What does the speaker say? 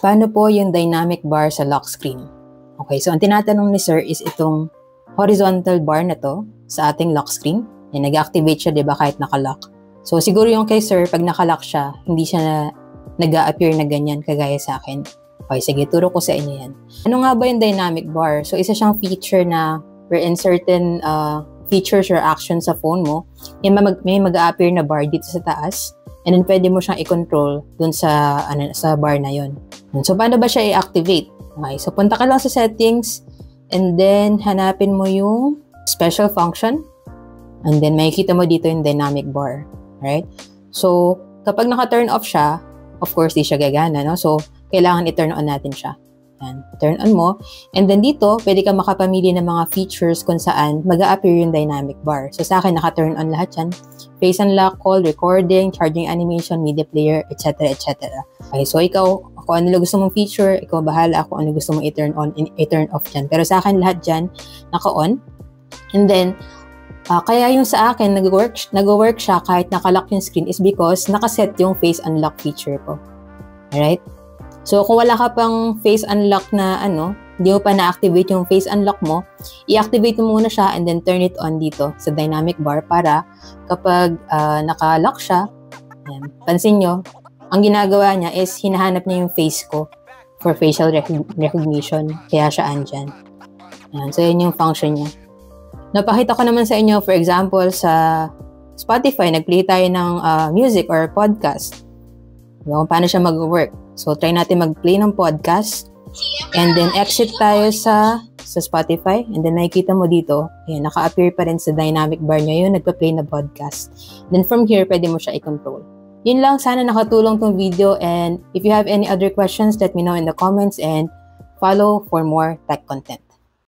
Paano po yung dynamic bar sa lock screen? Okay, so ang tinatanong ni sir is itong horizontal bar na to sa ating lock screen. Yan, nag-activate siya, di ba, kahit nakalock. So, siguro yung kay sir, pag nakalock siya, hindi siya nag-a-appear na ganyan, kagaya sa akin. Okay, sige, turo ko sa inyo yan. Ano nga ba yung dynamic bar? So, isa siyang feature na wherein certain features or actions sa phone mo, may mag-a-appear na bar dito sa taas. And then, pwede mo siyang i-control dun sa bar na yon. So, paano ba siya i-activate? Okay, so punta ka lang sa settings and then hanapin mo yung special function and then makikita mo dito yung dynamic bar. Right? So, kapag naka-turn off siya, of course, di siya gagana, no? So, kailangan i-turn on natin siya. Yan. Turn on mo. And then dito, pwede ka makapamili ng mga features kung saan mag-a-appear yung dynamic bar. So, sa akin, naka-turn on lahat yan. Face unlock, call, recording, charging animation, media player, etc. etc. Okay, so ikaw, kung ano gusto mong feature, ikaw bahala kung ano gusto mong i-turn on, i-turn off dyan. Pero sa akin, lahat dyan, naka-on. And then, kaya yung sa akin, nag-work siya kahit nakalock yung screen is because nakaset yung face unlock feature ko. Alright? So, kung wala ka pang face unlock na hindi mo pa na-activate yung face unlock mo, i-activate mo muna siya and then turn it on dito sa dynamic bar para kapag naka-lock siya, yan, pansin nyo, ang ginagawa niya is hinahanap niya yung face ko for facial recognition. Kaya siya andyan. Yan, so, yun yung function niya. Napakita ko naman sa inyo, for example, sa Spotify, nag-play tayo ng music or podcast. Kung paano siya mag-work. So, try natin mag-play ng podcast. And then, exit tayo sa Spotify. And then, nakikita mo dito, ayan, naka-appear pa rin sa dynamic bar niya yun, nagpa-play na podcast. Then, from here, pwede mo siya i-control. Yun lang, sana nakatulong tong video. And if you have any other questions, let me know in the comments and follow for more tech content.